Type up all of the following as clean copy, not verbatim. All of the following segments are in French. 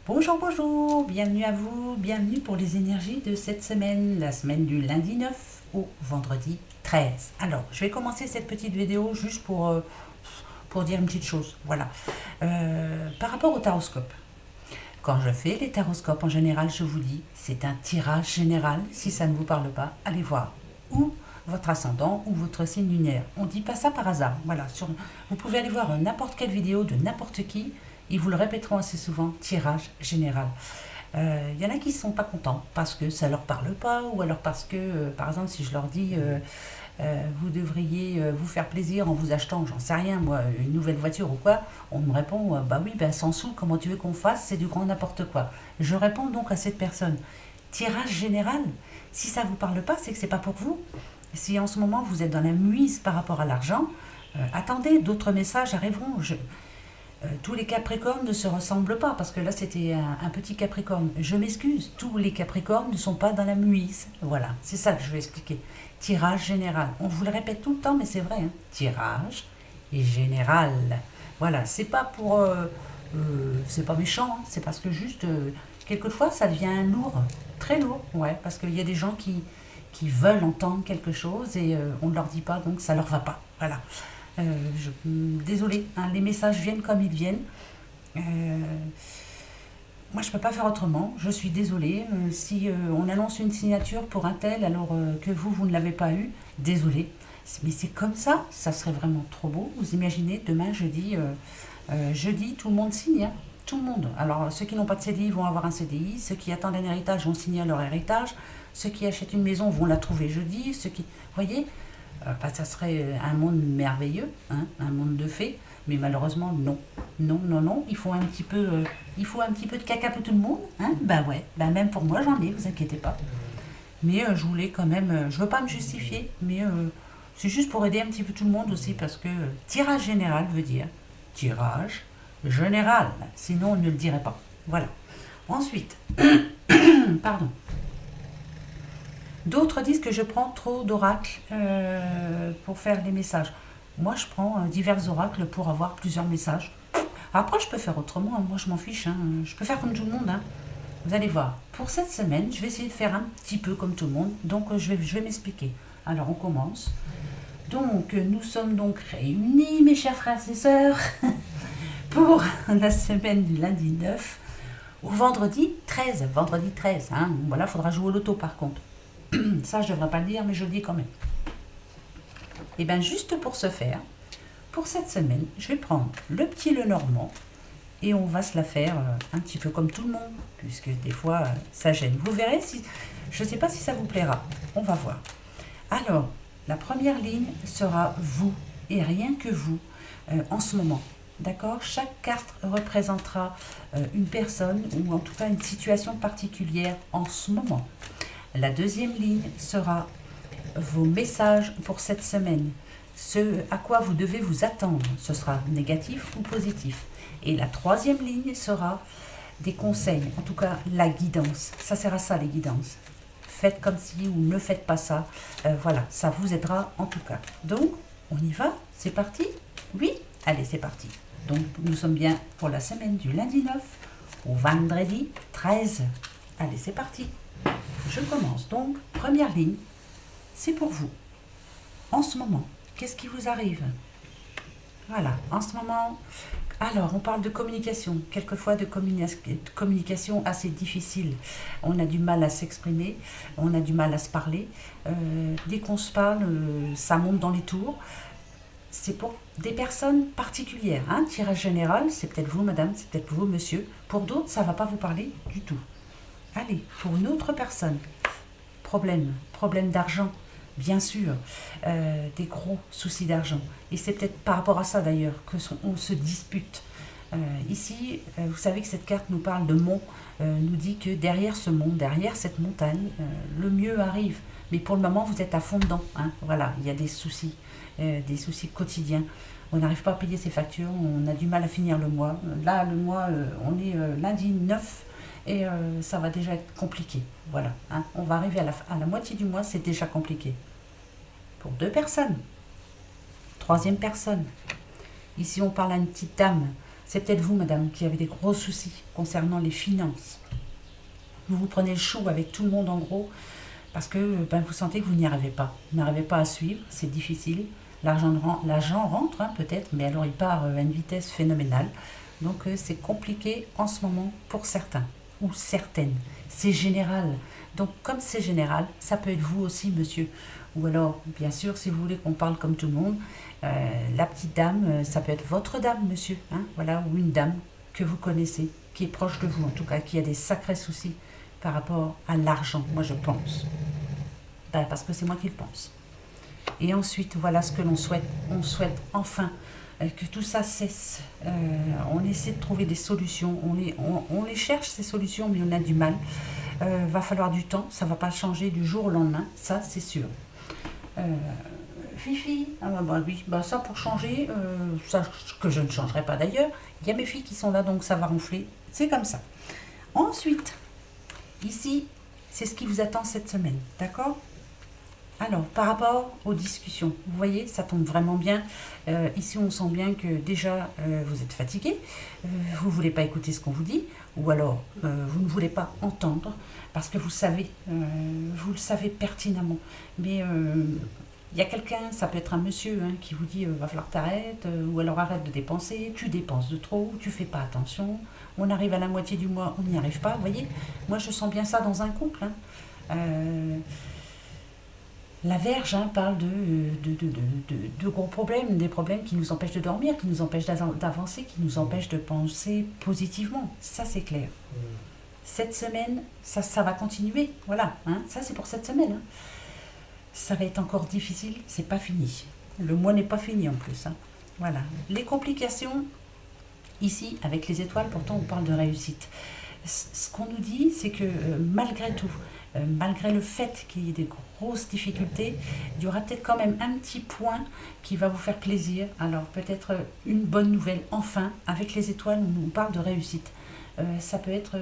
Bonjour, bonjour, bienvenue à vous, bienvenue pour les énergies de cette semaine, la semaine du lundi 9 au vendredi 13. Alors, je vais commencer cette petite vidéo juste pour dire une petite chose, voilà. Par rapport au taroscope, quand je fais les taroscopes en général, je vous dis, c'est un tirage général, si ça ne vous parle pas, allez voir, ou votre ascendant ou votre signe lunaire. On ne dit pas ça par hasard, voilà. Vous pouvez aller voir n'importe quelle vidéo de n'importe qui, ils vous le répéteront assez souvent, tirage général. Y en a qui ne sont pas contents parce que ça ne leur parle pas, ou alors parce que, par exemple, si je leur dis vous devriez vous faire plaisir en vous achetant, j'en sais rien, moi, une nouvelle voiture ou quoi, on me répond bah oui, ben 100 sous, comment tu veux qu'on fasse, c'est du grand n'importe quoi. Je réponds donc à cette personne, tirage général, si ça ne vous parle pas, c'est que c'est pas pour vous. Si en ce moment vous êtes dans la muise par rapport à l'argent, attendez, d'autres messages arriveront. Tous les Capricornes ne se ressemblent pas, parce que là c'était un petit Capricorne. Je m'excuse, tous les Capricornes ne sont pas dans la muise. Voilà, c'est ça que je vais expliquer. Tirage général. On vous le répète tout le temps, mais c'est vrai. Hein. Tirage général. Voilà, c'est pas pour. C'est pas méchant, hein. C'est parce que juste, quelquefois ça devient lourd, très lourd. Ouais, parce qu'il y a des gens qui veulent entendre quelque chose et on ne leur dit pas, donc ça leur va pas. Voilà. Désolée, hein, les messages viennent comme ils viennent. Euh, Moi, je ne peux pas faire autrement. Je suis désolée. Si on annonce une signature pour un tel alors que vous ne l'avez pas eu, désolée. Mais c'est comme ça. Ça serait vraiment trop beau. Vous imaginez, demain, jeudi, tout le monde signe. Hein, tout le monde. Alors, ceux qui n'ont pas de CDI vont avoir un CDI. Ceux qui attendent un héritage vont signer leur héritage. Ceux qui achètent une maison vont la trouver jeudi. Vous voyez, ça serait un monde merveilleux, hein, un monde de fées, mais malheureusement non. Non, non, non, il faut un petit peu de caca pour tout le monde, hein, ben ouais, ben même pour moi j'en ai, vous inquiétez pas. Mais je voulais quand même, je veux pas me justifier, mais c'est juste pour aider un petit peu tout le monde aussi, parce que tirage général veut dire tirage général, sinon on ne le dirait pas. Voilà. Ensuite, pardon. D'autres disent que je prends trop d'oracles pour faire les messages. Moi, je prends divers oracles pour avoir plusieurs messages. Après, je peux faire autrement. Hein. Moi, je m'en fiche. Hein. Je peux faire comme tout le monde. Hein. Vous allez voir. Pour cette semaine, je vais essayer de faire un petit peu comme tout le monde. Donc, je vais m'expliquer. Alors, on commence. Donc, nous sommes donc réunis, mes chers frères et sœurs, pour la semaine du lundi 9 au vendredi 13. Vendredi 13. Hein. Voilà, il faudra jouer au loto par contre. Ça, je ne devrais pas le dire, mais je le dis quand même. Et bien, juste pour ce faire, pour cette semaine, je vais prendre le petit Lenormand et on va se la faire un petit peu comme tout le monde, puisque des fois, ça gêne. Vous verrez, je ne sais pas si ça vous plaira. On va voir. Alors, la première ligne sera vous, et rien que vous, en ce moment. D'accord? Chaque carte représentera une personne, ou en tout cas une situation particulière en ce moment. La deuxième ligne sera vos messages pour cette semaine, ce à quoi vous devez vous attendre, ce sera négatif ou positif. Et la troisième ligne sera des conseils, en tout cas la guidance. Ça sert à ça les guidances. Faites comme si ou ne faites pas ça. Voilà, ça vous aidera en tout cas. Donc, on y va? C'est parti? Oui? Allez, c'est parti. Donc, nous sommes bien pour la semaine du lundi 9 au vendredi 13. Allez, c'est parti. Je commence donc, première ligne, c'est pour vous. En ce moment, qu'est-ce qui vous arrive? Voilà, en ce moment, alors on parle de communication, quelquefois de communication assez difficile. On a du mal à s'exprimer, on a du mal à se parler. Dès qu'on se parle, ça monte dans les tours. C'est pour des personnes particulières. Hein. Tirage général, c'est peut-être vous, madame, c'est peut-être vous, monsieur. Pour d'autres, ça ne va pas vous parler du tout. Allez, pour une autre personne, problème d'argent, bien sûr, des gros soucis d'argent. Et c'est peut-être par rapport à ça d'ailleurs qu'on se dispute. Ici, vous savez que cette carte nous parle de mont, nous dit que derrière ce mont, derrière cette montagne, le mieux arrive. Mais pour le moment, vous êtes à fond dedans. Hein. Voilà, il y a des soucis quotidiens. On n'arrive pas à payer ses factures, on a du mal à finir le mois. Là, le mois, on est lundi 9. Et ça va déjà être compliqué. Voilà, hein. On va arriver à la moitié du mois, c'est déjà compliqué. Pour deux personnes. Troisième personne. Ici, on parle à une petite dame C'est peut-être vous, madame, qui avez des gros soucis concernant les finances. Vous vous prenez le chou avec tout le monde en gros, parce que vous sentez que vous n'y arrivez pas. Vous n'arrivez pas à suivre, c'est difficile. L'argent rentre peut-être, mais alors il part à une vitesse phénoménale. Donc c'est compliqué en ce moment pour certains ou certaines. C'est général. Donc comme c'est général, ça peut être vous aussi, monsieur. Ou alors, bien sûr, si vous voulez qu'on parle comme tout le monde, la petite dame, ça peut être votre dame, monsieur. Hein, voilà, ou une dame que vous connaissez, qui est proche de vous en tout cas, qui a des sacrés soucis par rapport à l'argent, moi je pense. Parce que c'est moi qui le pense. Et ensuite, voilà ce que l'on souhaite. On souhaite enfin que tout ça cesse. On essaie de trouver des solutions. On les cherche, ces solutions, mais on a du mal. Va falloir du temps. Ça ne va pas changer du jour au lendemain. Ça, c'est sûr. Fifi, oui, ça pour changer, ça que je ne changerai pas d'ailleurs. Il y a mes filles qui sont là, donc ça va ronfler. C'est comme ça. Ensuite, ici, c'est ce qui vous attend cette semaine. D'accord ? Alors, par rapport aux discussions, vous voyez, ça tombe vraiment bien. Ici, on sent bien que déjà, vous êtes fatigué, vous ne voulez pas écouter ce qu'on vous dit, ou alors vous ne voulez pas entendre, parce que vous le savez pertinemment. Mais il y a quelqu'un, ça peut être un monsieur, qui vous dit va falloir que t'arrêtes, ou alors arrête de dépenser, tu dépenses de trop, tu fais pas attention, on arrive à la moitié du mois, on n'y arrive pas, vous voyez. Moi, je sens bien ça dans un couple. La Vierge parle de gros problèmes, des problèmes qui nous empêchent de dormir, qui nous empêchent d'avancer, qui nous empêchent de penser positivement. Ça, c'est clair. Cette semaine, ça va continuer. Voilà, ça c'est pour cette semaine. Ça va être encore difficile, c'est pas fini. Le mois n'est pas fini en plus. Voilà. Les complications, ici, avec les étoiles, pourtant on parle de réussite. Ce qu'on nous dit, c'est que malgré tout, malgré le fait qu'il y ait des grosses difficultés, il y aura peut-être quand même un petit point qui va vous faire plaisir. Alors peut-être une bonne nouvelle, enfin, avec les étoiles, on nous parle de réussite. Ça peut être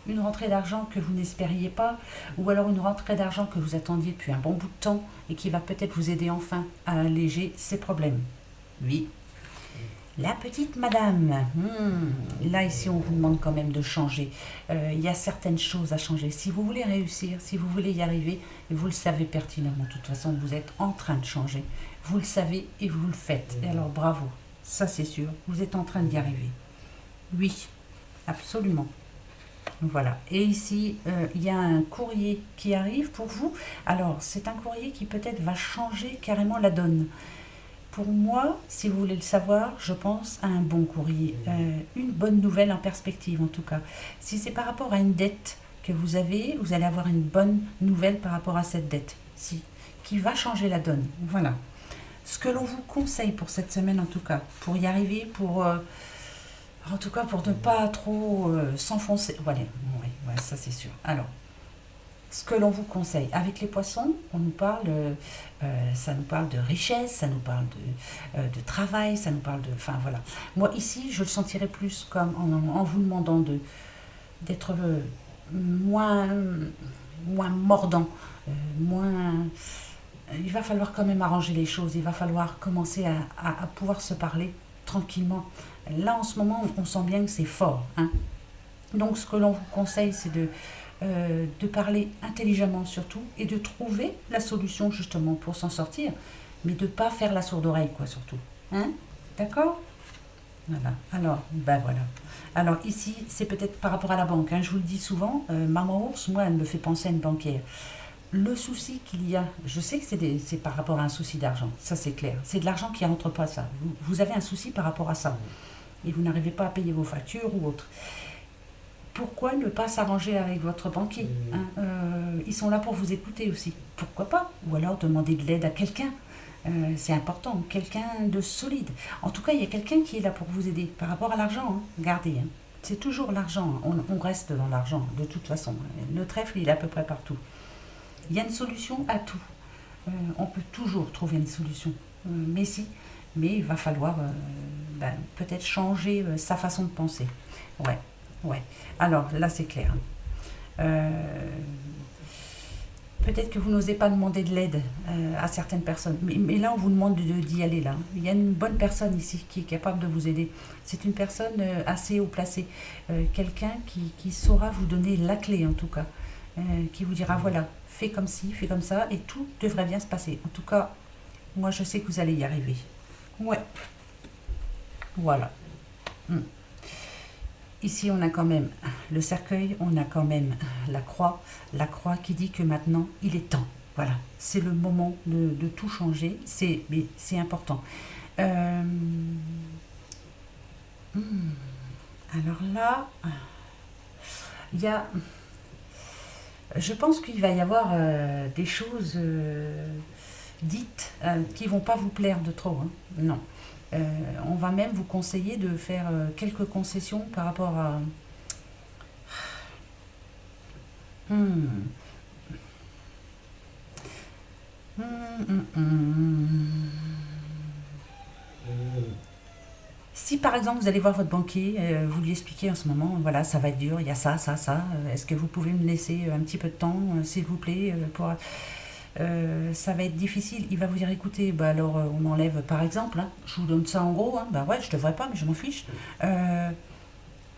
une rentrée d'argent que vous n'espériez pas, ou alors une rentrée d'argent que vous attendiez depuis un bon bout de temps et qui va peut-être vous aider enfin à alléger ces problèmes. Oui. La petite madame, là ici on vous demande quand même de changer. Il y a certaines choses à changer. Si vous voulez réussir, si vous voulez y arriver, vous le savez pertinemment. De toute façon, vous êtes en train de changer. Vous le savez et vous le faites. Et alors bravo, ça c'est sûr, vous êtes en train d'y arriver. Oui, absolument. Voilà. Et ici, il y a un courrier qui arrive pour vous. Alors, c'est un courrier qui peut-être va changer carrément la donne. Pour moi, si vous voulez le savoir, je pense à un bon courrier, une bonne nouvelle en perspective en tout cas. Si c'est par rapport à une dette que vous avez, vous allez avoir une bonne nouvelle par rapport à cette dette, qui va changer la donne. Voilà. Ce que l'on vous conseille pour cette semaine en tout cas, pour y arriver, en tout cas pour ne pas trop s'enfoncer. Voilà, ouais, ça c'est sûr. Alors, ce que l'on vous conseille. Avec les poissons, on nous parle, ça nous parle de richesse, ça nous parle de travail, ça nous parle de... Enfin voilà. Moi ici, je le sentirais plus comme en vous demandant d'être moins mordant, moins... Il va falloir quand même arranger les choses, il va falloir commencer à pouvoir se parler tranquillement. Là en ce moment, on sent bien que c'est fort. Donc ce que l'on vous conseille, c'est de parler intelligemment surtout et de trouver la solution justement pour s'en sortir, mais de ne pas faire la sourde oreille quoi surtout. D'accord ? Voilà. Alors, voilà. Alors ici, c'est peut-être par rapport à la banque. Je vous le dis souvent, Maman Ours, moi, elle me fait penser à une banquière. Le souci qu'il y a, je sais que c'est par rapport à un souci d'argent, ça c'est clair. C'est de l'argent qui ne rentre pas, ça. Vous avez un souci par rapport à ça. Et vous n'arrivez pas à payer vos factures ou autre. Pourquoi ne pas s'arranger avec votre banquier ? Ils sont là pour vous écouter aussi. Pourquoi pas ? Ou alors demander de l'aide à quelqu'un. C'est important, quelqu'un de solide. En tout cas, il y a quelqu'un qui est là pour vous aider. Par rapport à l'argent, regardez. C'est toujours l'argent. On reste dans l'argent, de toute façon. Le trèfle, il est à peu près partout. Il y a une solution à tout. On peut toujours trouver une solution. Mais il va falloir peut-être changer sa façon de penser. Ouais. Alors là, c'est clair. Peut-être que vous n'osez pas demander de l'aide à certaines personnes. Mais là, on vous demande d'y aller là. Il y a une bonne personne ici qui est capable de vous aider. C'est une personne assez haut placée. Quelqu'un qui saura vous donner la clé en tout cas. Qui vous dira voilà, fais comme ci, fais comme ça et tout devrait bien se passer. En tout cas, moi je sais que vous allez y arriver. Ouais, voilà. Hmm. Ici, on a quand même le cercueil, on a quand même la croix qui dit que maintenant, il est temps. Voilà, c'est le moment de tout changer, mais c'est important. Euh, hmm, alors là, il y a, je pense qu'il va y avoir des choses dites qui vont pas vous plaire de trop. Hein. Non. Euh, on va même vous conseiller de faire quelques concessions par rapport à... Hmm. Hmm. Si par exemple vous allez voir votre banquier, vous lui expliquez en ce moment, voilà, ça va être dur, il y a ça, ça, ça, est-ce que vous pouvez me laisser un petit peu de temps, s'il vous plaît, ça va être difficile. Il va vous dire, écoutez, bah alors on enlève par exemple, hein, je vous donne ça en gros, hein, bah ouais, je devrais pas, mais je m'en fiche.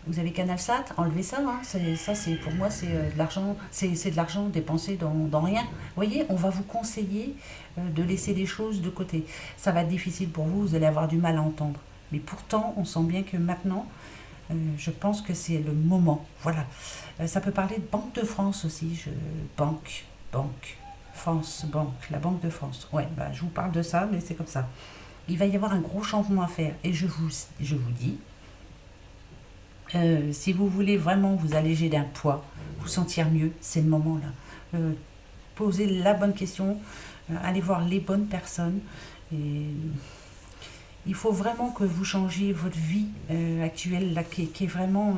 Vous avez CanalSat, enlevez ça, hein, ça c'est pour moi c'est de l'argent, c'est de l'argent dépensé dans rien. Vous voyez, on va vous conseiller de laisser les choses de côté. Ça va être difficile pour vous, vous allez avoir du mal à entendre. Mais pourtant, on sent bien que maintenant, je pense que c'est le moment. Voilà. Ça peut parler de Banque de France aussi. Banque, France, Banque, la Banque de France. Ouais, bah, je vous parle de ça, mais c'est comme ça. Il va y avoir un gros changement à faire. Et je vous dis, si vous voulez vraiment vous alléger d'un poids, vous sentir mieux, c'est le moment là. Posez la bonne question, allez voir les bonnes personnes. Et il faut vraiment que vous changiez votre vie actuelle, là, qui est vraiment...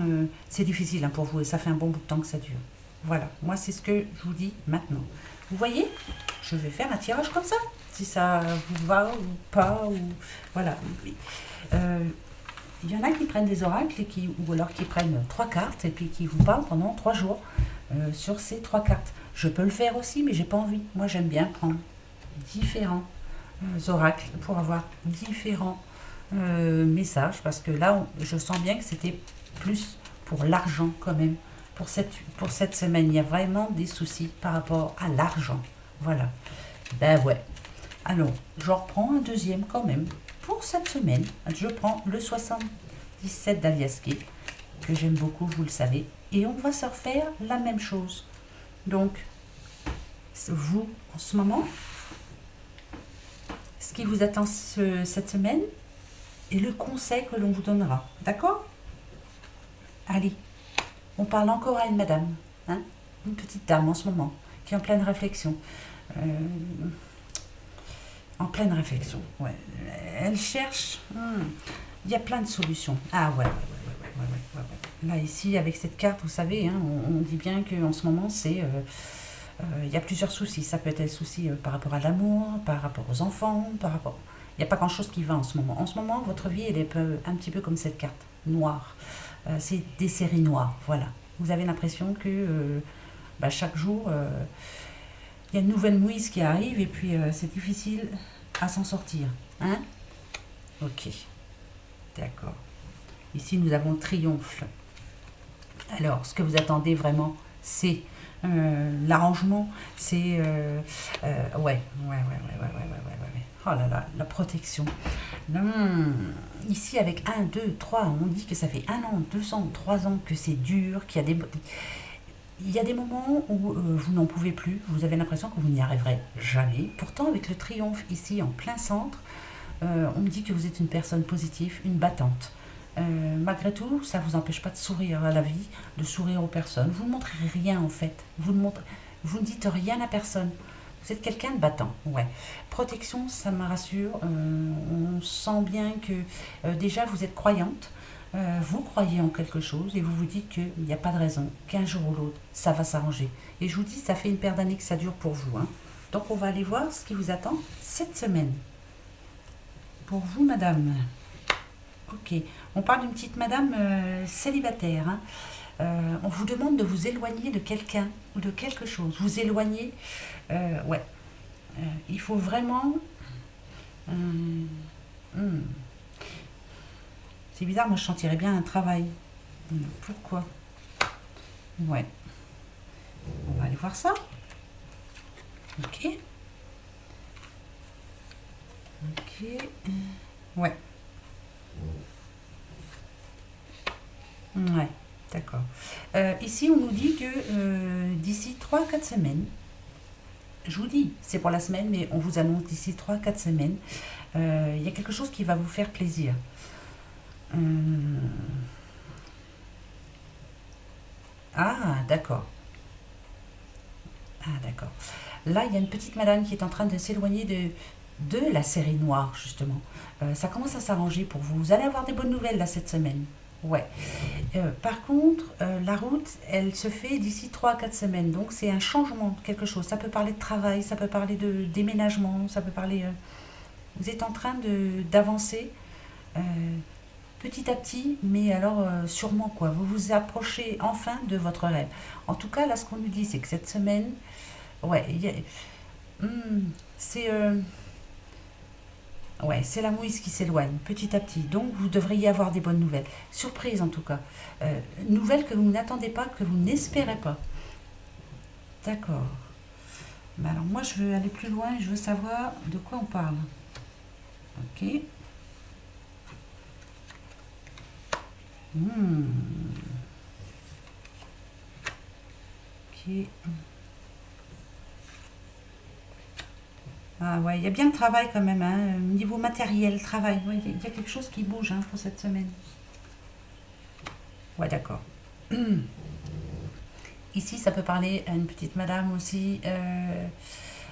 c'est difficile hein, pour vous et ça fait un bon bout de temps que ça dure. Voilà, moi c'est ce que je vous dis maintenant. Vous voyez, je vais faire un tirage comme ça, si ça vous va ou pas. Ou... Voilà. Euh, il y en a qui prennent des oracles ou alors qui prennent 3 cartes et puis qui vous parlent pendant 3 jours sur ces 3 cartes. Je peux le faire aussi, mais j'ai pas envie. Moi j'aime bien prendre différents oracles pour avoir différents messages parce que là je sens bien que c'était plus pour l'argent quand même pour cette semaine il y a vraiment des soucis par rapport à l'argent, voilà. Ben ouais, alors j'en reprends un deuxième quand même pour cette semaine. Je prends le 77 d'Aliaské que j'aime beaucoup, vous le savez, et on va se refaire la même chose. Donc vous en ce moment, ce qui vous attend cette semaine et le conseil que l'on vous donnera. D'accord? Allez, on parle encore à une madame, hein, une petite dame en ce moment, qui est en pleine réflexion. Euh, en pleine réflexion, ouais. Elle cherche... il y a plein de solutions. Ah ouais, ouais, ouais, ouais, ouais, ouais, ouais. Là, ici, avec cette carte, vous savez, hein, on dit bien qu'en ce moment, c'est... il y a plusieurs soucis. Ça peut être des soucis par rapport à l'amour, par rapport aux enfants, par rapport... Il n'y a pas grand-chose qui va en ce moment. En ce moment, votre vie, elle est un petit peu comme cette carte, noire. C'est des séries noires, voilà. Vous avez l'impression que chaque jour, il y a une nouvelle mouise qui arrive et puis c'est difficile à s'en sortir. Hein? Ok, d'accord. Ici, nous avons le triomphe. Alors, ce que vous attendez vraiment, c'est l'arrangement, c'est... ouais. Oh là là, la protection. Ici, avec 1, 2, 3, on dit que ça fait 1 an, 2 ans, 3 ans que c'est dur, qu'il y a des... Il y a des moments où vous n'en pouvez plus, vous avez l'impression que vous n'y arriverez jamais. Pourtant, avec le triomphe ici, en plein centre, on me dit que vous êtes une personne positive, une battante. Malgré tout, ça ne vous empêche pas de sourire à la vie, de sourire aux personnes. Vous ne montrez rien en fait. Vous ne dites rien à personne. Vous êtes quelqu'un de battant, ouais. Protection, ça me rassure. On sent bien que déjà vous êtes croyante. Vous croyez en quelque chose et vous vous dites qu'il n'y a pas de raison qu'un jour ou l'autre, ça va s'arranger. Et je vous dis, ça fait une paire d'années que ça dure pour vous. Hein. Donc on va aller voir ce qui vous attend cette semaine. Pour vous, madame. Ok, on parle d'une petite madame célibataire. Hein. On vous demande de vous éloigner de quelqu'un ou de quelque chose. Vous éloigner, ouais. Il faut vraiment... euh, hmm. C'est bizarre, moi je sentirais bien un travail. Pourquoi? Ouais. On va aller voir ça. Ok. Ok. Ouais. Ouais. D'accord. Ici, on nous dit que d'ici 3 à 4 semaines, je vous dis, c'est pour la semaine, mais on vous annonce d'ici 3 à 4 semaines, il y a quelque chose qui va vous faire plaisir. Ah, d'accord. Ah, d'accord. Là, il y a une petite madame qui est en train de s'éloigner de la série noire, justement. Ça commence à s'arranger pour vous. Vous allez avoir des bonnes nouvelles, là, cette semaine. Ouais. Par contre, la route, elle se fait d'ici 3 à 4 semaines. Donc, c'est un changement de quelque chose. Ça peut parler de travail, ça peut parler de déménagement, ça peut parler... vous êtes en train d'avancer euh, petit à petit, mais alors sûrement, quoi. Vous vous approchez enfin de votre rêve. En tout cas, là, ce qu'on nous dit, c'est que cette semaine, ouais, c'est ouais, c'est la mouise qui s'éloigne petit à petit. Donc, vous devriez avoir des bonnes nouvelles. Surprise, en tout cas. Nouvelles que vous n'attendez pas, que vous n'espérez pas. D'accord. Mais alors, moi, je veux aller plus loin et je veux savoir de quoi on parle. Ok. Hmm. Ok. Ah ouais, il y a bien le travail quand même, hein. Niveau matériel, travail. Ouais, il y a quelque chose qui bouge hein, pour cette semaine. Ouais, d'accord. Ici, ça peut parler à une petite madame aussi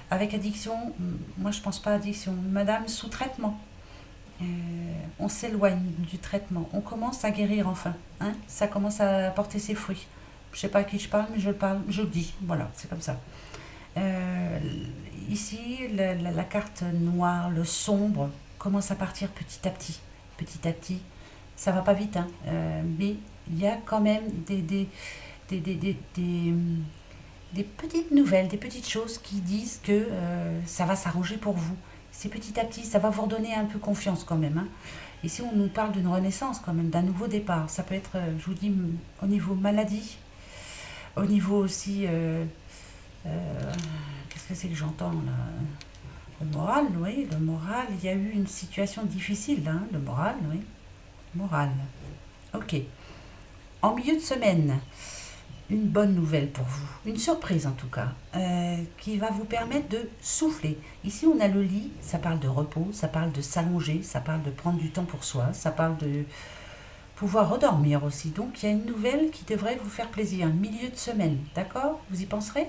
avec addiction. Moi, je pense pas addiction. Madame sous traitement. Euh, on s'éloigne du traitement. On commence à guérir enfin. Hein, ça commence à porter ses fruits. Je sais pas à qui je parle, mais je parle, je le dis. Voilà, c'est comme ça. Euh, Ici, la carte noire, le sombre, commence à partir petit à petit. Petit à petit. Ça va pas vite, hein, mais il y a quand même des, des, des, des, des petites nouvelles, des petites choses qui disent que ça va s'arranger pour vous. C'est petit à petit, ça va vous redonner un peu confiance quand même. Hein. Ici, on nous parle d'une renaissance quand même, d'un nouveau départ. Ça peut être, je vous dis, au niveau maladie, au niveau aussi... qu'est-ce que c'est que j'entends là? Le moral, oui, le moral. Il y a eu une situation difficile, là, hein, le moral, oui. Moral. Ok. En milieu de semaine, une bonne nouvelle pour vous, une surprise en tout cas, qui va vous permettre de souffler. Ici, on a le lit, ça parle de repos, ça parle de s'allonger, ça parle de prendre du temps pour soi, ça parle de pouvoir redormir aussi. Donc, il y a une nouvelle qui devrait vous faire plaisir, milieu de semaine, d'accord? Vous y penserez?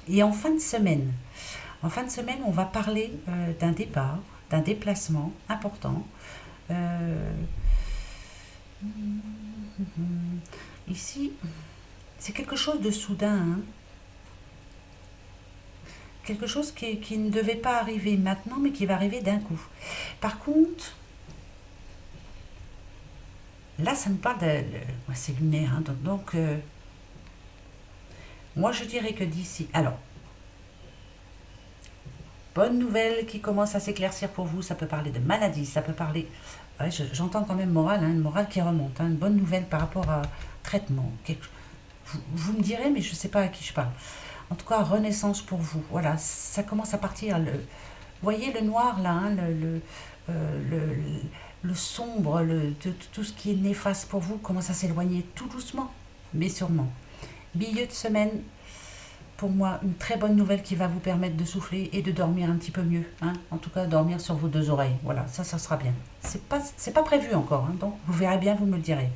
Et en fin de semaine, on va parler d'un départ, d'un déplacement important. Euh, Ici, c'est quelque chose de soudain, hein. Quelque chose qui ne devait pas arriver maintenant, mais qui va arriver d'un coup. Par contre, là, ça me parle de... ouais, c'est lunaire, hein, donc moi, je dirais que d'ici... Alors, bonne nouvelle qui commence à s'éclaircir pour vous, ça peut parler de maladie, ça peut parler... Ouais, j'entends quand même morale, hein, une morale qui remonte, hein, une bonne nouvelle par rapport à traitement. Vous me direz, mais je ne sais pas à qui je parle. En tout cas, renaissance pour vous. Voilà, ça commence à partir. Vous voyez le noir là, hein, le sombre, tout ce qui est néfaste pour vous commence à s'éloigner tout doucement, mais sûrement. Milieu de semaine, pour moi, une très bonne nouvelle qui va vous permettre de souffler et de dormir un petit peu mieux. Hein. En tout cas, dormir sur vos deux oreilles. Voilà, ça sera bien. C'est pas prévu encore, hein, donc vous verrez bien, vous me le direz.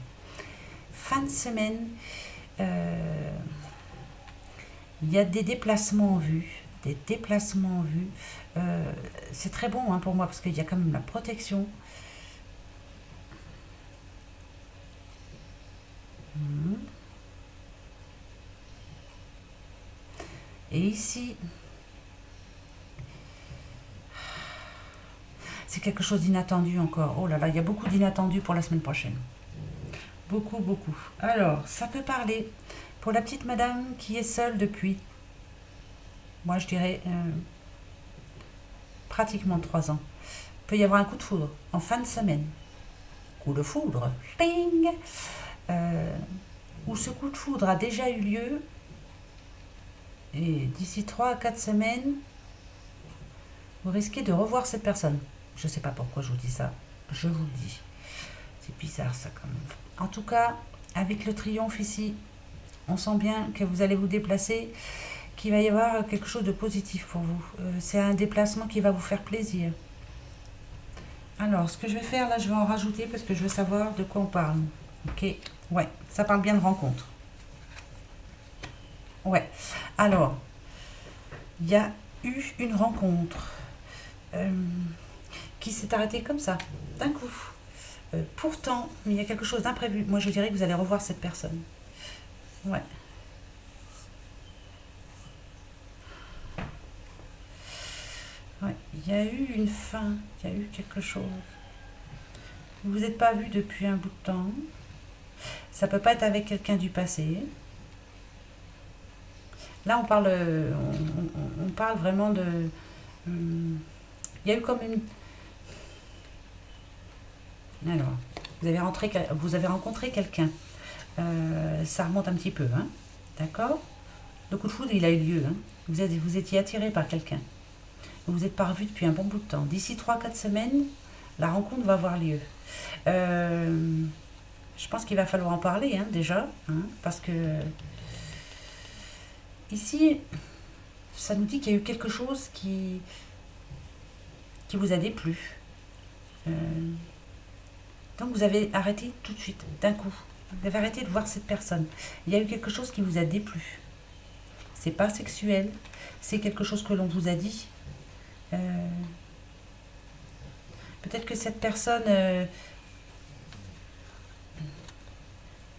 Fin de semaine, euh, il y a des déplacements en vue. Des déplacements en vue. C'est très bon hein, pour moi parce qu'il y a quand même la protection. Mhm. Et ici, c'est quelque chose d'inattendu encore. Oh là là, il y a beaucoup d'inattendus pour la semaine prochaine. Beaucoup, beaucoup. Alors, ça peut parler pour la petite madame qui est seule depuis, moi je dirais, pratiquement 3 ans. Il peut y avoir un coup de foudre en fin de semaine. Coup de foudre, ping, euh, où ce coup de foudre a déjà eu lieu et d'ici 3 à 4 semaines, vous risquez de revoir cette personne. Je ne sais pas pourquoi je vous dis ça, je vous le dis. C'est bizarre ça quand même. En tout cas, avec le triomphe ici, on sent bien que vous allez vous déplacer, qu'il va y avoir quelque chose de positif pour vous. C'est un déplacement qui va vous faire plaisir. Alors, ce que je vais faire là, je vais en rajouter parce que je veux savoir de quoi on parle. Ok, ouais, ça parle bien de rencontre. Ouais, alors, il y a eu une rencontre euh, qui s'est arrêtée comme ça, d'un coup. Pourtant, il y a quelque chose d'imprévu. Moi, je dirais que vous allez revoir cette personne. Ouais, ouais. Il y a eu une fin, il y a eu quelque chose. Vous vous êtes pas vu depuis un bout de temps. Ça peut pas être avec quelqu'un du passé. Là, on parle vraiment de. hum, Il y a eu comme une. Alors, vous avez rencontré quelqu'un. Ça remonte un petit peu, hein. D'accord. Le coup de foudre, il a eu lieu. Hein. Vous étiez attiré par quelqu'un. Vous vous êtes pas revu depuis un bon bout de temps. D'ici 3 4 semaines, la rencontre va avoir lieu. Euh, je pense qu'il va falloir en parler, hein, déjà. Hein, parce que ici, ça nous dit qu'il y a eu quelque chose qui vous a déplu. Euh, donc vous avez arrêté tout de suite, d'un coup. Vous avez arrêté de voir cette personne. Il y a eu quelque chose qui vous a déplu. C'est pas sexuel, c'est quelque chose que l'on vous a dit. Euh, Peut-être que cette personne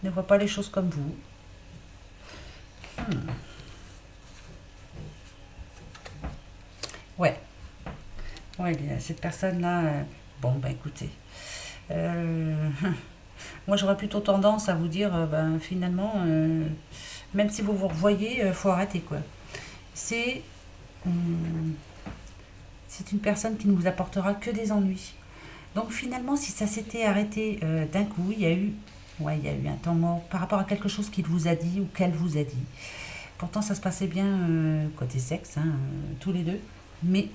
ne voit pas les choses comme vous. Hmm. Ouais, ouais, cette personne-là. Bon, bah écoutez. Euh, moi, j'aurais plutôt tendance à vous dire, ben, finalement, même si vous vous revoyez, faut arrêter quoi. C'est hum, c'est une personne qui ne vous apportera que des ennuis. Donc finalement, si ça s'était arrêté d'un coup, ouais, il y a eu un temps mort par rapport à quelque chose qu'il vous a dit ou qu'elle vous a dit. Pourtant, ça se passait bien côté sexe, hein, tous les deux. Mais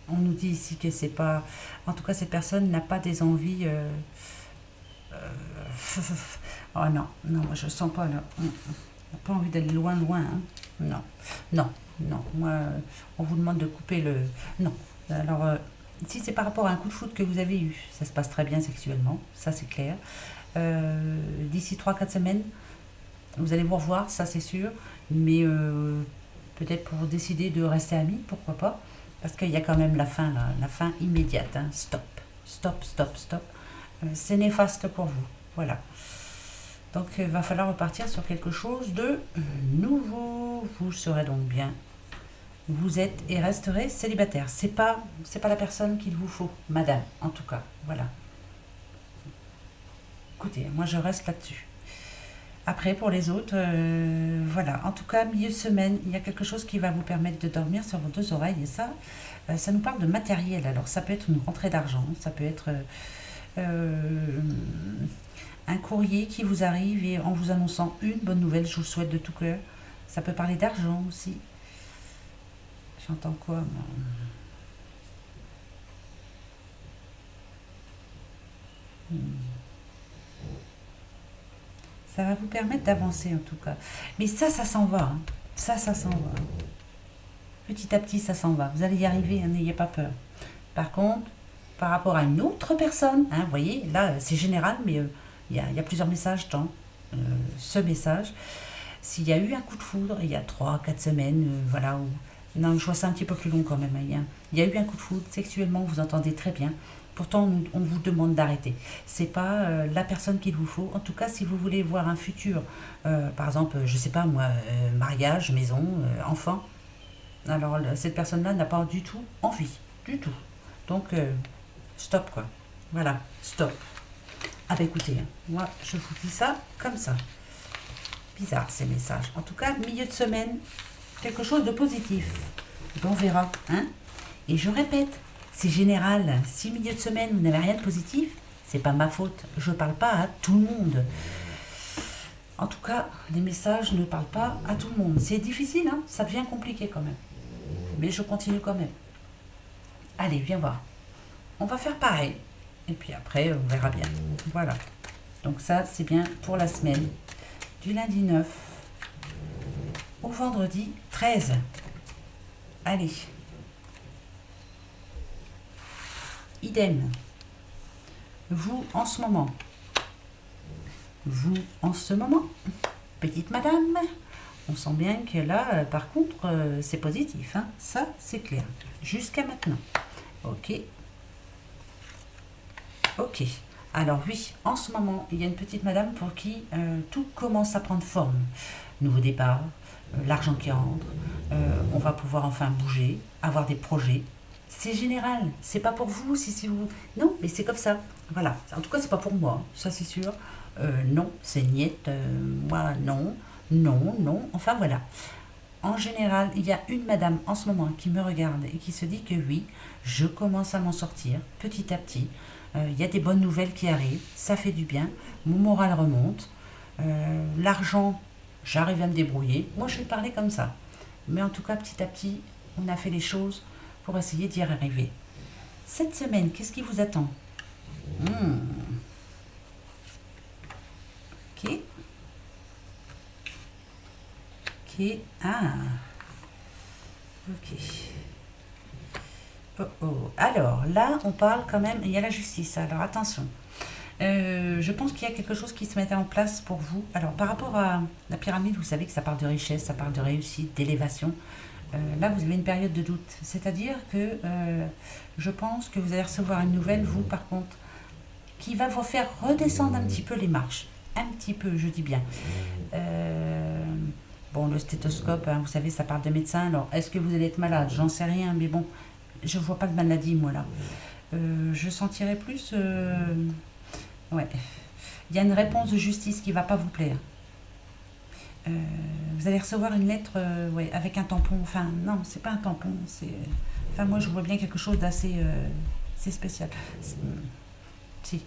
on nous dit ici que c'est pas. En tout cas, cette personne n'a pas des envies. Oh non, non, moi je sens pas là. On n'a pas envie d'aller loin, loin. Hein. Non, non, non. Moi, on vous demande de couper le. Non. Alors, si c'est par rapport à un coup de foot que vous avez eu, ça se passe très bien sexuellement, ça c'est clair. D'ici 3 4 semaines, vous allez vous revoir, ça c'est sûr. Mais peut-être pour décider de rester amis, pourquoi pas. Parce qu'il y a quand même la fin, là, la fin immédiate. Hein. Stop, stop, stop, stop. C'est néfaste pour vous. Voilà. Donc il va falloir repartir sur quelque chose de nouveau. Vous serez donc bien. Vous êtes et resterez célibataire. C'est pas la personne qu'il vous faut, madame, en tout cas. Voilà. Écoutez, moi je reste là-dessus. Après, pour les autres, voilà. En tout cas, milieu de semaine, il y a quelque chose qui va vous permettre de dormir sur vos 2 oreilles. Et ça nous parle de matériel. Alors, ça peut être une rentrée d'argent, ça peut être euh, un courrier qui vous arrive et en vous annonçant une bonne nouvelle, je vous le souhaite de tout cœur. Ça peut parler d'argent aussi. J'entends quoi moi. Hmm. Ça va vous permettre d'avancer en tout cas. Mais ça s'en va. Hein. Ça s'en va. Petit à petit, ça s'en va. Vous allez y arriver, hein, n'ayez pas peur. Par contre, par rapport à une autre personne, hein, vous voyez, là, c'est général, mais il y a plusieurs messages dans ce message. S'il y a eu un coup de foudre, il y a 3 4 semaines, voilà, où... Non, je vois ça un petit peu plus long quand même. Hein, il y a eu un coup de foudre, sexuellement, vous entendez très bien. Pourtant, on vous demande d'arrêter. C'est pas la personne qu'il vous faut. En tout cas, si vous voulez voir un futur, par exemple, je sais pas moi, mariage, maison, enfant, alors cette personne-là n'a pas du tout envie, du tout. Donc, stop quoi. Voilà, stop. Ah bah écoutez, hein, moi je vous dis ça comme ça. Bizarre ces messages. En tout cas, milieu de semaine, quelque chose de positif. Ben, on verra. Hein. Et je répète, c'est général. Si milieu de semaine, vous n'avez rien de positif, c'est pas ma faute. Je ne parle pas à tout le monde. En tout cas, les messages ne parlent pas à tout le monde. C'est difficile, hein, ça devient compliqué quand même. Mais je continue quand même. Allez, viens voir. On va faire pareil. Et puis après, on verra bien. Voilà. Donc ça, c'est bien pour la semaine. Du lundi 9 au vendredi 13. Allez. Idem. Vous, en ce moment. Vous, en ce moment. Petite madame. On sent bien que là, par contre, c'est positif. Hein. Ça, c'est clair. Jusqu'à maintenant. Ok. Ok. Alors oui, en ce moment, il y a une petite madame pour qui tout commence à prendre forme. Nouveau départ, l'argent qui rentre, on va pouvoir enfin bouger, avoir des projets. C'est général, c'est pas pour vous, si vous... Non, mais c'est comme ça. Voilà. En tout cas, c'est pas pour moi, ça c'est sûr. Non, c'est niet, moi non, non, non, enfin voilà. En général, il y a une madame en ce moment qui me regarde et qui se dit que oui, je commence à m'en sortir petit à petit. Il y a des bonnes nouvelles qui arrivent, ça fait du bien, mon moral remonte, l'argent, j'arrive à me débrouiller. Moi, je vais parler comme ça. Mais en tout cas, petit à petit, on a fait les choses pour essayer d'y arriver. Cette semaine, qu'est-ce qui vous attend? Ok. Ok. Ah. Ok. Oh, oh. Alors, là, on parle quand même, il y a la justice, alors attention. Je pense qu'il y a quelque chose qui se mettait en place pour vous. Alors, par rapport à la pyramide, vous savez que ça parle de richesse, ça parle de réussite, d'élévation. Là, vous avez une période de doute. C'est-à-dire que je pense que vous allez recevoir une nouvelle, vous, par contre, qui va vous faire redescendre un petit peu les marches. Un petit peu, je dis bien. Bon, le stéthoscope, hein, vous savez, ça parle de médecin. Alors, est-ce que vous allez être malade? J'en sais rien, mais bon, je vois pas de maladie, moi, là. Je sentirais plus... ouais. Il y a une réponse de justice qui va pas vous plaire. Euh, vous allez recevoir une lettre ouais, avec un tampon. Enfin, non, c'est pas un tampon. Enfin, moi, je vois bien quelque chose d'assez c'est spécial. Si.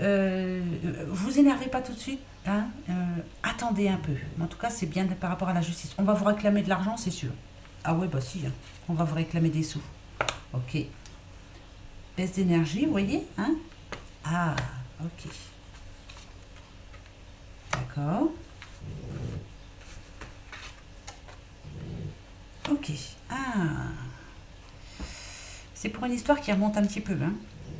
Vous énervez pas tout de suite. Hein, attendez un peu. En tout cas, c'est bien par rapport à la justice. On va vous réclamer de l'argent, c'est sûr. Ah ouais, bah si. Hein. On va vous réclamer des sous. Ok. Baisse d'énergie, vous voyez hein. Ah, ok. D'accord. Ok. Ah. C'est pour une histoire qui remonte un petit peu. Hein.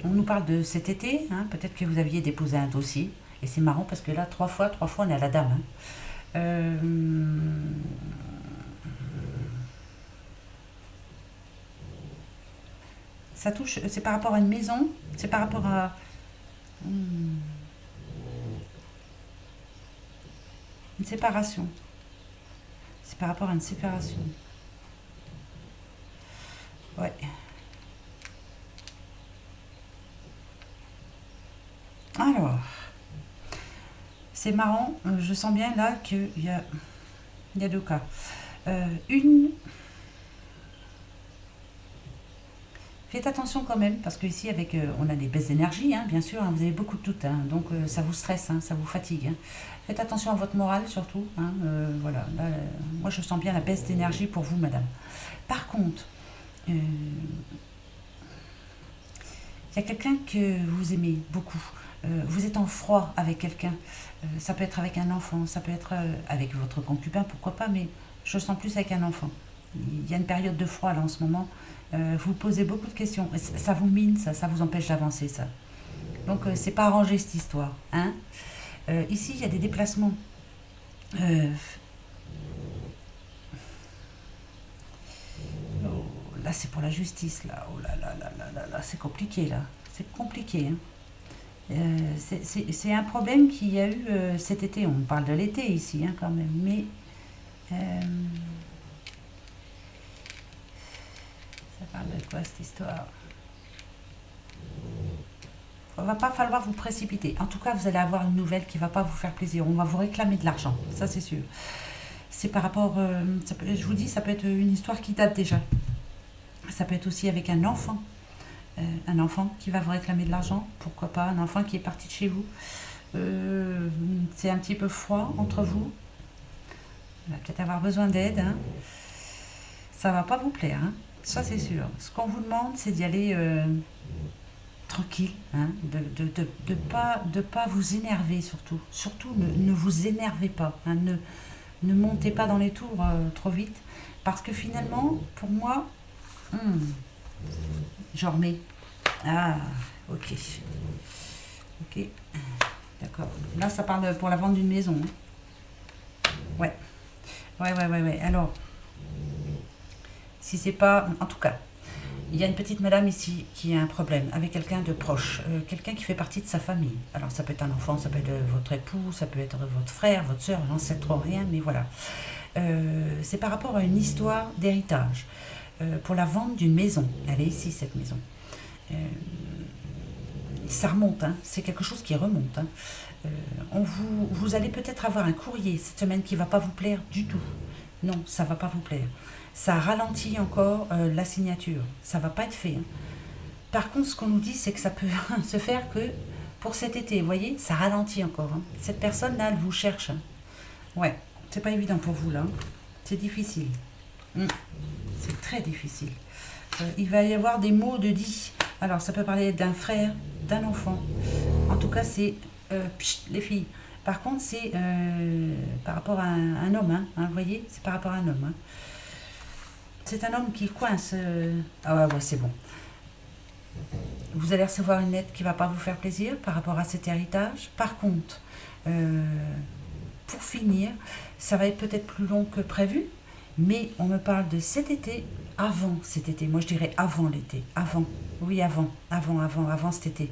On nous parle de cet été. Hein. Peut-être que vous aviez déposé un dossier. Et c'est marrant parce que là, trois fois, on est à la dame. Hein. Ça touche, c'est par rapport à une maison, c'est par rapport à une séparation. C'est par rapport à une séparation. Ouais. Alors, c'est marrant, je sens bien là il y a deux cas. Une, faites attention quand même, parce qu'ici, avec, on a des baisses d'énergie, hein, bien sûr, hein, vous avez beaucoup de doutes, hein, donc ça vous stresse, hein, ça vous fatigue. Hein. Faites attention à votre morale surtout. Hein, voilà, là, moi je sens bien la baisse d'énergie pour vous, madame. Par contre, il y a quelqu'un que vous aimez beaucoup. Vous êtes en froid avec quelqu'un. Ça peut être avec un enfant, ça peut être avec votre concubin, pourquoi pas, mais je sens plus avec un enfant. Il y a une période de froid là en ce moment. Vous posez beaucoup de questions. Ça vous mine, ça vous empêche d'avancer, ça. Donc, c'est pas arrangé cette histoire. Hein. Ici, il y a des déplacements. Euh, oh, là, c'est pour la justice, là. Oh là là là là là là, c'est compliqué, là. C'est compliqué, hein. C'est un problème qu'il y a eu cet été. On parle de l'été ici, hein, quand même. Mais euh, ça parle de quoi cette histoire? va pas falloir vous précipiter. En tout cas, vous allez avoir une nouvelle qui va pas vous faire plaisir. On va vous réclamer de l'argent, ça c'est sûr. C'est par rapport, je vous dis, ça peut être une histoire qui date déjà. Ça peut être aussi avec un enfant qui va vous réclamer de l'argent. Pourquoi pas un enfant qui est parti de chez vous. C'est un petit peu froid entre vous. Il va peut-être avoir besoin d'aide. Hein. Ça va pas vous plaire, hein. Ça c'est sûr. Ce qu'on vous demande, c'est d'y aller tranquille, hein, de pas vous énerver surtout. Surtout, ne vous énervez pas, hein, ne montez pas dans les tours trop vite. Parce que finalement, pour moi, j'en remets. Ah, ok. Ok, d'accord. Là, ça parle pour la vente d'une maison. Hein. Ouais. Ouais. Alors, si c'est pas... En tout cas, il y a une petite madame ici qui a un problème avec quelqu'un de proche, quelqu'un qui fait partie de sa famille. Alors ça peut être un enfant, ça peut être votre époux, ça peut être votre frère, votre soeur, j'en sais trop rien, mais voilà. C'est par rapport à une histoire d'héritage pour la vente d'une maison. Elle est ici, cette maison. Ça remonte, hein, c'est quelque chose qui remonte. Hein. Vous allez peut-être avoir un courrier cette semaine qui ne va pas vous plaire du tout. Non, ça ne va pas vous plaire. Ça ralentit encore la signature. Ça ne va pas être fait. Hein. Par contre, ce qu'on nous dit, c'est que ça peut se faire que pour cet été. Vous voyez, ça ralentit encore. Hein. Cette personne-là, elle vous cherche. Hein. Ouais, c'est pas évident pour vous, là. C'est difficile. C'est très difficile. Il va y avoir des mots de dit. Alors, ça peut parler d'un frère, d'un enfant. En tout cas, c'est les filles. Par contre, c'est par rapport à un homme. Hein, vous voyez, c'est par rapport à un homme. Hein. C'est un homme qui coince. Ah ouais, c'est bon. Vous allez recevoir une lettre qui ne va pas vous faire plaisir par rapport à cet héritage. Par contre, pour finir, ça va être peut-être plus long que prévu, mais on me parle de cet été, avant cet été. Moi, je dirais avant l'été. Avant. Oui, avant cet été.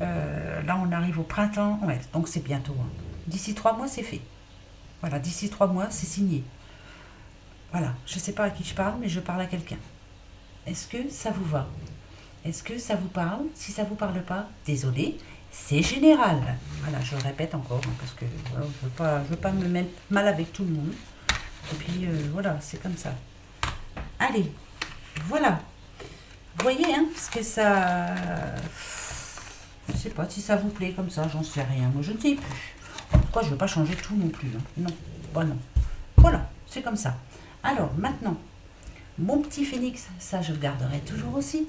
Là, on arrive au printemps. Ouais, donc c'est bientôt. Hein. D'ici 3 mois, c'est fait. Voilà, d'ici 3 mois, c'est signé. Voilà, je ne sais pas à qui je parle, mais je parle à quelqu'un. Est-ce que ça vous va? Est-ce que ça vous parle? Si ça ne vous parle pas, désolé, c'est général. Voilà, je le répète encore, hein, parce que je veux pas me mettre mal avec tout le monde. Et puis, voilà, c'est comme ça. Allez, voilà. Vous voyez, hein, parce que ça... Je ne sais pas si ça vous plaît comme ça, j'en sais rien. Moi, je ne sais plus. Pourquoi je ne veux pas changer tout non plus. Hein. Non, bah non. Voilà, c'est comme ça. Alors, maintenant, mon petit phénix, ça je le garderai toujours aussi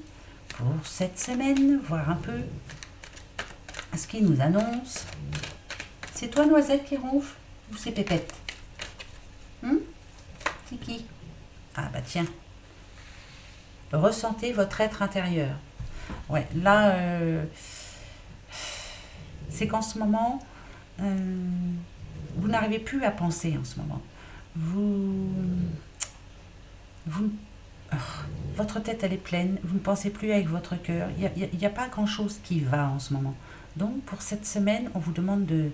pour cette semaine, voir un peu ce qu'il nous annonce. C'est toi, Noisette, qui ronfle ou c'est Pépette? C'est qui? Ah bah tiens. Ressentez votre être intérieur. Ouais, là, c'est qu'en ce moment, vous n'arrivez plus à penser en ce moment. Votre tête, elle est pleine, vous ne pensez plus avec votre cœur, il n'y a pas grand-chose qui va en ce moment. Donc, pour cette semaine, on vous demande de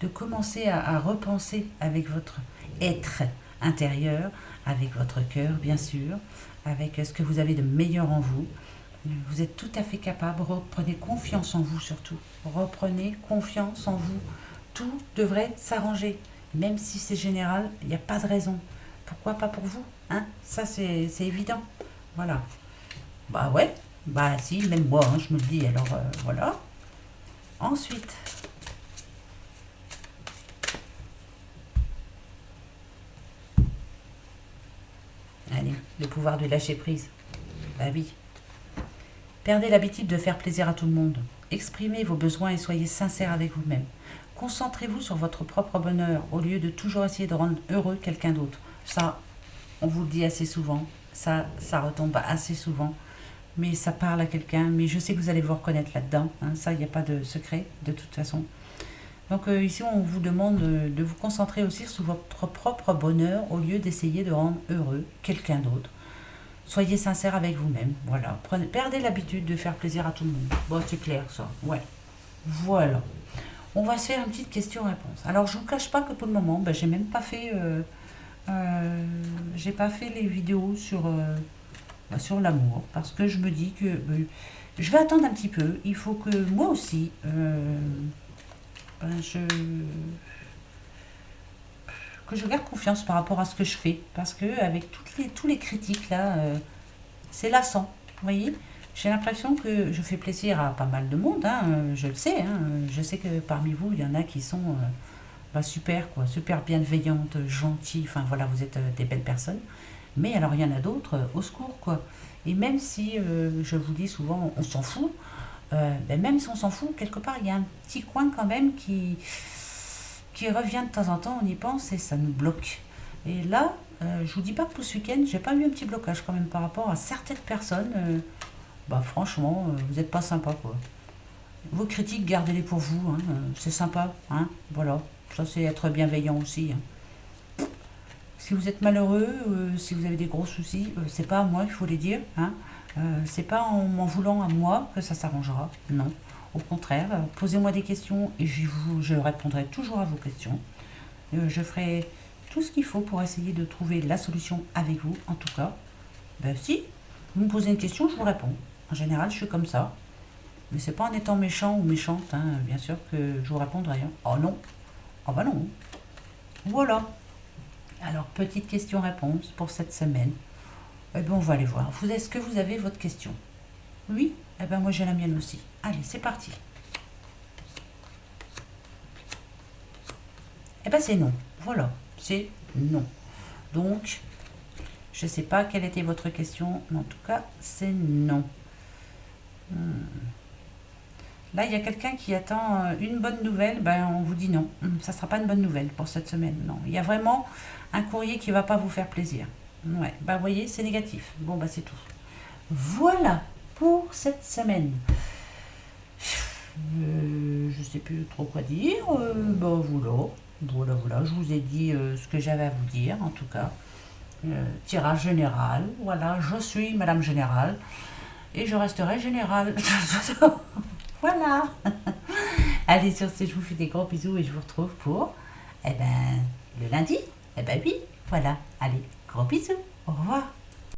commencer à repenser avec votre être intérieur, avec votre cœur, bien sûr, avec ce que vous avez de meilleur en vous. Vous êtes tout à fait capable, reprenez confiance en vous surtout. Reprenez confiance en vous. Tout devrait s'arranger. Même si c'est général, il n'y a pas de raison. Pourquoi pas pour vous, hein? Ça, c'est évident. Voilà. Bah ouais, bah si, même moi, hein, je me le dis. Alors, voilà. Ensuite, allez, le pouvoir de lâcher prise. Bah oui. Perdez l'habitude de faire plaisir à tout le monde. Exprimez vos besoins et soyez sincère avec vous-même. Concentrez-vous sur votre propre bonheur au lieu de toujours essayer de rendre heureux quelqu'un d'autre. Ça, on vous le dit assez souvent. Ça retombe assez souvent. Mais ça parle à quelqu'un. Mais je sais que vous allez vous reconnaître là-dedans. Hein. Ça, il n'y a pas de secret, de toute façon. Donc ici, on vous demande de vous concentrer aussi sur votre propre bonheur au lieu d'essayer de rendre heureux quelqu'un d'autre. Soyez sincère avec vous-même. Voilà. Perdez l'habitude de faire plaisir à tout le monde. Bon, c'est clair, ça. Ouais. Voilà. On va se faire une petite question-réponse. Alors, je ne vous cache pas que pour le moment, j'ai même pas fait... j'ai pas fait les vidéos sur l'amour. Parce que je me dis que Je vais attendre un petit peu. Il faut que moi aussi, ben, que je garde confiance par rapport à ce que je fais. Parce que avec tous les critiques là, c'est lassant. Vous voyez, j'ai l'impression que je fais plaisir à pas mal de monde, hein, je le sais. Hein, je sais que parmi vous, il y en a qui sont bah, super, quoi, super bienveillantes, gentilles. Enfin voilà, vous êtes des belles personnes. Mais alors il y en a d'autres, au secours, quoi. Et même si, je vous dis souvent, on s'en fout, ben, même si on s'en fout, quelque part, il y a un petit coin quand même qui revient de temps en temps, on y pense et ça nous bloque. Et là, je vous dis pas que tout ce week-end, j'ai pas eu un petit blocage quand même par rapport à certaines personnes. Bah franchement, vous êtes pas sympa quoi. Vos critiques, gardez-les pour vous, hein, c'est sympa, hein, voilà. Ça c'est être bienveillant aussi. Hein. Si vous êtes malheureux, si vous avez des gros soucis, c'est pas à moi qu'il faut les dire, hein. C'est pas en m'en voulant à moi que ça s'arrangera, non. Au contraire, posez-moi des questions et je répondrai toujours à vos questions. Je ferai tout ce qu'il faut pour essayer de trouver la solution avec vous, en tout cas. Ben si, vous me posez une question, je vous réponds. En général, je suis comme ça. Mais c'est pas en étant méchant ou méchante, hein, bien sûr, que je vous répondrai. Hein. Oh non, oh bah non. Voilà. Alors, petite question-réponse pour cette semaine. Eh bien, on va aller voir. Est-ce que vous avez votre question? Oui? Eh bien, moi, j'ai la mienne aussi. Allez, c'est parti. Eh bien, c'est non. Voilà, c'est non. Donc, je ne sais pas quelle était votre question, mais en tout cas, c'est non. Là, il y a quelqu'un qui attend une bonne nouvelle. Ben, on vous dit non. Ça ne sera pas une bonne nouvelle pour cette semaine. Non. Il y a vraiment un courrier qui ne va pas vous faire plaisir. Ouais. Ben, vous voyez, c'est négatif. Bon, ben, c'est tout. Voilà pour cette semaine. Je ne sais plus trop quoi dire. Ben, voilà. Voilà. Je vous ai dit ce que j'avais à vous dire, en tout cas. Tirage général. Voilà, je suis Madame Générale. Et je resterai générale. Voilà. Allez, sur ce, je vous fais des gros bisous et je vous retrouve pour, le lundi. Oui, voilà. Allez, gros bisous. Au revoir.